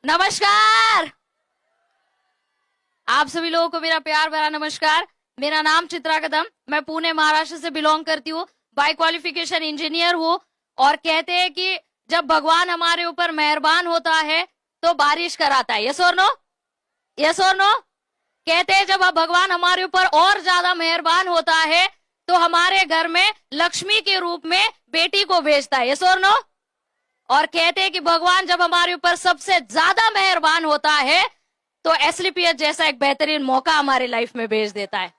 नमस्कार। आप सभी लोगों को मेरा प्यार भरा नमस्कार। मेरा नाम चित्रा कदम, मैं पुणे महाराष्ट्र से बिलोंग करती हूँ। बाय क्वालिफिकेशन इंजीनियर हूँ। और कहते हैं कि जब भगवान हमारे ऊपर मेहरबान होता है तो बारिश कराता है। यस और नो? यस और नो? कहते हैं जब भगवान हमारे ऊपर और ज्यादा मेहरबान होता है तो हमारे घर में लक्ष्मी के रूप में बेटी को भेजता है। यस और नो? और कहते हैं कि भगवान जब हमारे ऊपर सबसे ज्यादा मेहरबान होता है तो एसलीपीएस जैसा एक बेहतरीन मौका हमारे लाइफ में भेज देता है।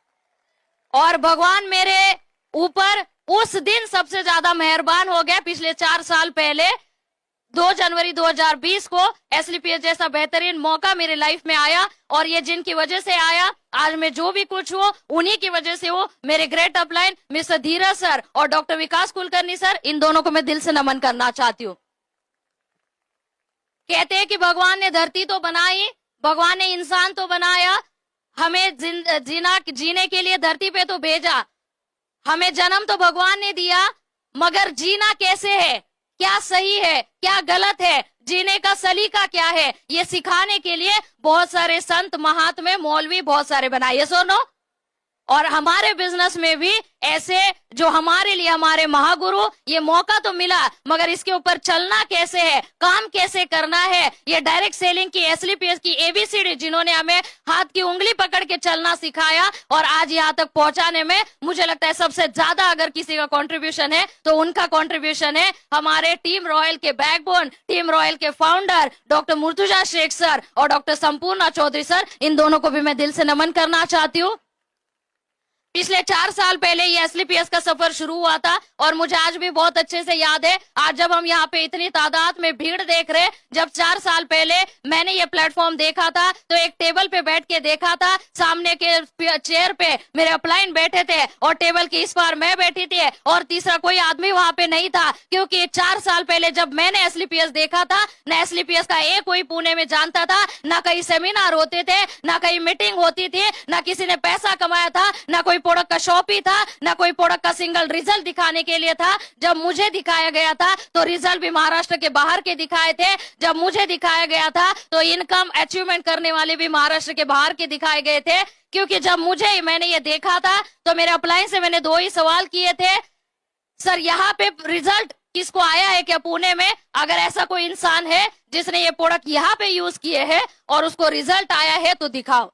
और भगवान मेरे ऊपर उस दिन सबसे ज्यादा मेहरबान हो गया पिछले 4 साल पहले 2 जनवरी 2020 को। एसलीपीएस जैसा बेहतरीन मौका मेरे लाइफ में आया और ये जिनकी वजह से आया, आज मैं जो भी कुछ हूँ उन्हीं की वजह से हूँ। मेरे ग्रेट अपलाइन मिस्टर धीरज सर और डॉक्टर विकास कुलकर्णी सर, इन दोनों को मैं दिल से नमन करना चाहती हूँ। कहते हैं कि भगवान ने धरती तो बनाई, भगवान ने इंसान तो बनाया, हमें जीने के लिए धरती पे तो भेजा। हमें जन्म तो भगवान ने दिया, मगर जीना कैसे है, क्या सही है, क्या गलत है, जीने का सलीका क्या है, ये सिखाने के लिए बहुत सारे संत, महात्मा, मौलवी बहुत सारे बनाए। ये सुनो। और हमारे बिजनेस में भी ऐसे जो हमारे लिए हमारे महागुरु, ये मौका तो मिला, मगर इसके ऊपर चलना कैसे है, काम कैसे करना है, ये डायरेक्ट सेलिंग की, एसलीपीएस की एबीसीडी जिन्होंने हमें हाथ की उंगली पकड़ के चलना सिखाया और आज यहाँ तक पहुंचाने में मुझे लगता है सबसे ज्यादा अगर किसी का कंट्रीब्यूशन है तो उनका कंट्रीब्यूशन है हमारे टीम रॉयल के बैकबोन, टीम रॉयल के founder doctor Murtuza Shaikh sir और डॉक्टर संपूर्णा चौधरी सर। इन दोनों को भी मैं दिल से नमन करना चाहती हूँ। पिछले 4 साल पहले ये एसलीपीएस का सफर शुरू हुआ था और मुझे आज भी बहुत अच्छे से याद है। आज जब हम यहाँ पे इतनी तादाद में भीड़ देख रहे, जब 4 साल पहले मैंने ये प्लेटफॉर्म देखा था तो एक टेबल पे बैठ के देखा था, सामने के चेयर पे मेरे अपलाइन बैठे थे और टेबल के इस पार मैं बैठी थी और तीसरा कोई आदमी वहां पे नहीं था। क्योंकि 4 साल पहले जब मैंने एसलीपीएस देखा था, न एसलीपीएस का एक कोई पुणे में जानता था, न कहीं सेमिनार होते थे, न कहीं मीटिंग होती थी, न किसी ने पैसा कमाया था, न कोई प्रोडक्ट का शॉप ही था, ना कोई प्रोडक्ट का सिंगल रिजल्ट दिखाने के लिए था। जब मुझे दिखाया गया था तो रिजल्ट भी महाराष्ट्र के बाहर के दिखाए थे। जब मुझे दिखाया गया था तो इनकम अचीवमेंट करने वाले भी महाराष्ट्र के बाहर के दिखाए गए थे। क्योंकि जब मैंने ये देखा था तो मेरे अपलाइन से मैंने 2 ही सवाल किए थे, सर यहाँ पे रिजल्ट किसको आया है क्या पुणे में? अगर ऐसा कोई इंसान है जिसने ये प्रोडक्ट यहाँ पे यूज किए हैं और उसको रिजल्ट आया है तो दिखाओ।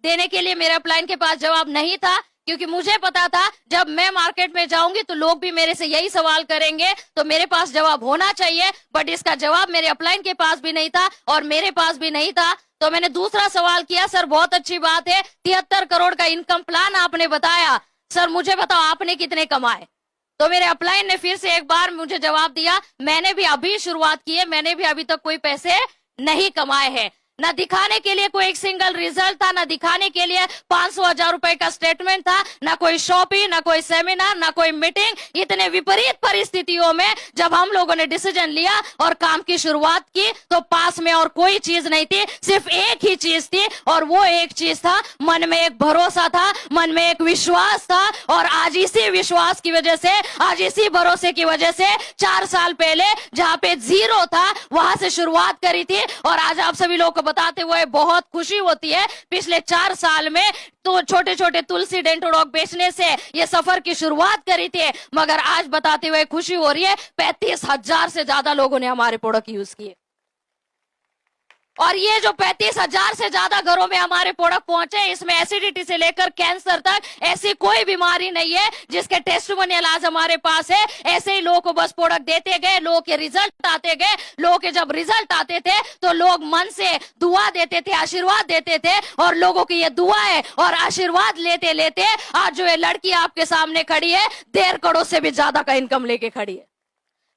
देने के लिए मेरे अपलाइन के पास जवाब नहीं था, क्योंकि मुझे पता था जब मैं मार्केट में जाऊंगी तो लोग भी मेरे से यही सवाल करेंगे, तो मेरे पास जवाब होना चाहिए। बट इसका जवाब मेरे अपलाइन के पास भी नहीं था और मेरे पास भी नहीं था। तो मैंने दूसरा सवाल किया, सर बहुत अच्छी बात है, 73 करोड़ का इनकम प्लान आपने बताया, सर मुझे बताओ आपने कितने कमाए? तो मेरे अपलाइन ने फिर से एक बार मुझे जवाब दिया, मैंने भी अभी शुरुआत की है, मैंने भी अभी तक कोई पैसे नहीं कमाए हैं। ना दिखाने के लिए कोई एक सिंगल रिजल्ट था, ना दिखाने के लिए 500,000 रुपए का स्टेटमेंट था, ना कोई शॉपिंग, ना कोई सेमिनार, ना कोई मीटिंग। इतने विपरीत परिस्थितियों में जब हम लोगों ने डिसीजन लिया और काम की शुरुआत की तो पास में और कोई चीज नहीं थी, सिर्फ एक ही चीज थी और वो एक चीज था, मन में एक भरोसा था, मन में एक विश्वास था। और आज इसी विश्वास की वजह से, आज इसी भरोसे की वजह से 4 साल पहले जहां पे 0 था वहां से शुरुआत करी थी और आज आप सभी लोगों को बताते हुए बहुत खुशी होती है। पिछले 4 साल में तो छोटे छोटे तुलसी डेंटोडॉग बेचने से ये सफर की शुरुआत करी थी, मगर आज बताते हुए खुशी हो रही है 35,000 से ज्यादा लोगों ने हमारे प्रोडक्ट यूज किए। और ये जो 35,000 से ज्यादा घरों में हमारे प्रोडक्ट पहुंचे, इसमें एसिडिटी से लेकर कैंसर तक ऐसी कोई बीमारी नहीं है जिसके टेस्टिमोनियल आज हमारे पास है। ऐसे ही लोगों को बस प्रोडक्ट देते गए, लोगों के रिजल्ट आते गए, लोगों के जब रिजल्ट आते थे तो लोग मन से दुआ देते थे, आशीर्वाद देते थे और लोगों की ये दुआ है और आशीर्वाद लेते लेते आज जो ये लड़की आपके सामने खड़ी है 1.5 करोड़ से भी ज्यादा का इनकम लेके खड़ी है।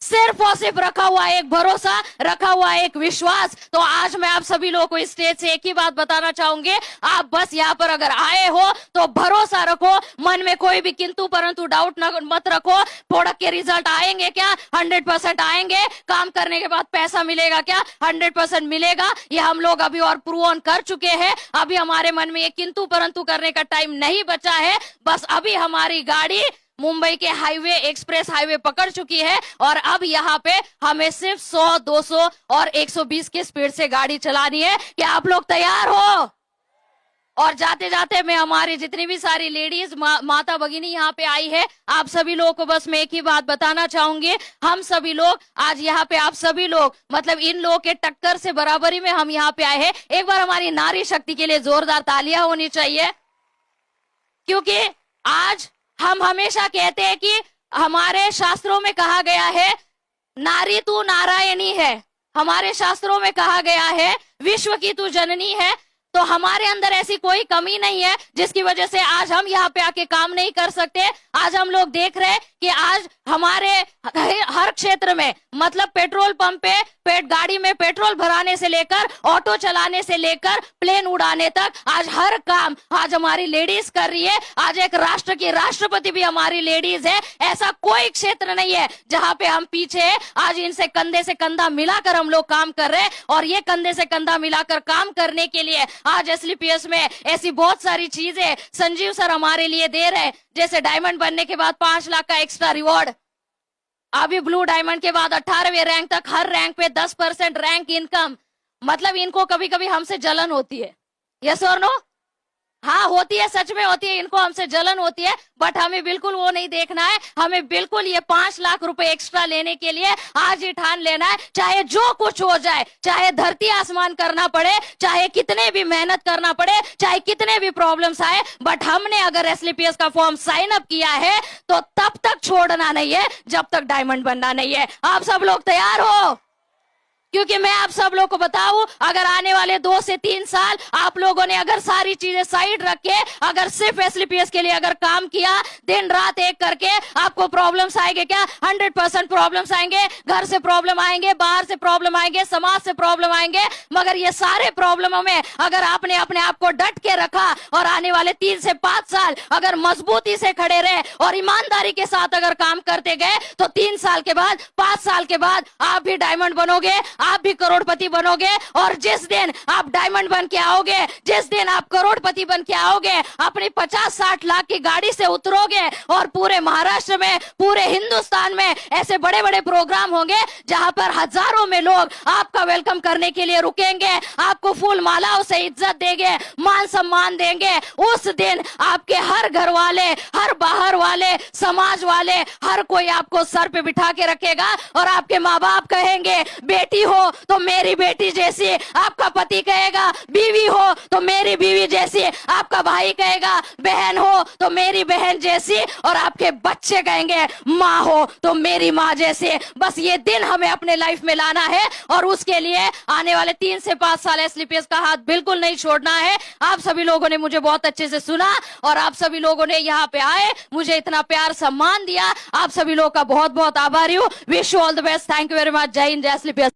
सिर्फ और सिर्फ रखा हुआ एक भरोसा, रखा हुआ एक विश्वास। तो आज मैं आप सभी लोगों को इस स्टेज से एक ही बात बताना चाहूंगी, आप बस यहाँ पर अगर आए हो तो भरोसा रखो, मन में कोई भी किंतु परंतु डाउट मत रखो। प्रोडक्ट के रिजल्ट आएंगे क्या? 100% आएंगे। काम करने के बाद पैसा मिलेगा क्या? 100% मिलेगा। ये हम लोग अभी और प्रूव ऑन कर चुके हैं। अभी हमारे मन में ये किंतु परंतु करने का टाइम नहीं बचा है। बस अभी हमारी गाड़ी मुंबई के हाईवे, एक्सप्रेस हाईवे पकड़ चुकी है और अब यहाँ पे हमें सिर्फ 100, 200 और 120 की स्पीड से गाड़ी चलानी है। क्या आप लोग तैयार हो? और जाते जाते मैं हमारी जितनी भी सारी लेडीज माता भगिनी यहाँ पे आई है, आप सभी लोगों को बस मैं एक ही बात बताना चाहूंगी। हम सभी लोग आज यहाँ पे, आप सभी लोग मतलब इन लोगों के टक्कर से बराबरी में हम यहाँ पे आए हैं। एक बार हमारी नारी शक्ति के लिए जोरदार तालियां होनी चाहिए, क्योंकि आज हम हमेशा कहते हैं कि हमारे शास्त्रों में कहा गया है नारी तू नारायणी है, हमारे शास्त्रों में कहा गया है विश्व की तू जननी है। तो हमारे अंदर ऐसी कोई कमी नहीं है जिसकी वजह से आज हम यहाँ पे आके काम नहीं कर सकते। आज हम लोग देख रहे हैं कि आज हमारे हर क्षेत्र में मतलब पेट्रोल पंप पे गाड़ी में पेट्रोल भराने से लेकर ऑटो चलाने से लेकर प्लेन उड़ाने तक आज हर काम आज हमारी लेडीज कर रही है। आज एक राष्ट्र की राष्ट्रपति भी हमारी लेडीज है। ऐसा कोई क्षेत्र नहीं है जहां पे हम पीछे है। आज इनसे कंधे से कंधा मिलाकर हम लोग काम कर रहे हैं और ये कंधे से कंधा मिलाकर काम करने के लिए आज एसलीपीएस में ऐसी बहुत सारी चीजें संजीव सर हमारे लिए दे रहे हैं। जैसे डायमंड बनने के बाद 5 लाख का एक्स्ट्रा रिवॉर्ड, अभी ब्लू डायमंड के बाद 18वें रैंक तक हर रैंक पे 10% रैंक इनकम। मतलब इनको कभी कभी हमसे जलन होती है, यस और नो? हाँ होती है, सच में होती है, इनको हमसे जलन होती है, बट हमें बिल्कुल वो नहीं देखना है। हमें बिल्कुल ये 5 लाख रुपए एक्स्ट्रा लेने के लिए आज ही ठान लेना है, चाहे जो कुछ हो जाए, चाहे धरती आसमान करना पड़े, चाहे कितने भी मेहनत करना पड़े, चाहे कितने भी प्रॉब्लम्स आए, बट हमने अगर एसलीपीएस का फॉर्म साइन अप किया है तो तब तक छोड़ना नहीं है जब तक डायमंड बनना नहीं है। आप सब लोग तैयार हो? क्योंकि मैं आप सब लोग को बताऊं, अगर आने वाले 2 से 3 साल आप लोगों ने अगर सारी चीजें साइड रख के अगर सिर्फ एसलीपीएस के लिए अगर काम किया, दिन रात एक करके, आपको प्रॉब्लम्स आएंगे क्या? 100% प्रॉब्लम्स आएंगे। घर से प्रॉब्लम आएंगे, बाहर से प्रॉब्लम आएंगे, समाज से प्रॉब्लम आएंगे, मगर ये सारे प्रॉब्लमों में अगर आपने अपने आप को डट के रखा और आने वाले 3 से 5 साल अगर मजबूती से खड़े रहे और ईमानदारी के साथ अगर काम करते गए तो 3 साल के बाद, 5 साल के बाद आप भी डायमंड बनोगे, आप भी करोड़पति बनोगे। और जिस दिन आप डायमंड बन के आओगे, जिस दिन आप करोड़पति बन के आओगे, अपनी 50-60 लाख की गाड़ी से उतरोगे और पूरे महाराष्ट्र में, पूरे हिंदुस्तान में ऐसे बड़े बड़े प्रोग्राम होंगे जहां पर हजारों में लोग आपका वेलकम करने के लिए रुकेंगे, आपको फूल मालाओं से इज्जत देंगे, मान सम्मान देंगे। उस दिन आपके हर घर वाले, हर बाहर वाले, समाज वाले, हर कोई आपको सर पे बिठा के रखेगा और आपके माँ बाप कहेंगे बेटी हो तो मेरी बेटी जैसी, आपका पति कहेगा बीवी हो तो मेरी बीवी जैसी, आपका भाई कहेगा बहन हो तो मेरी बहन जैसी, और आपके बच्चे कहेंगे माँ हो तो मेरी माँ जैसी। बस ये दिन हमें अपने लाइफ में लाना है और उसके लिए आने वाले 3 से 5 साल एसलीपीएस का हाथ बिल्कुल नहीं छोड़ना है। आप सभी लोगों ने मुझे बहुत अच्छे से सुना और आप सभी लोगों ने यहाँ पे आए, मुझे इतना प्यार सम्मान दिया। आप सभी लोगों का बहुत बहुत आभारी हूँ। Wish you all the best. Thank you very much. जय हिंद, जय एसलीपीएस।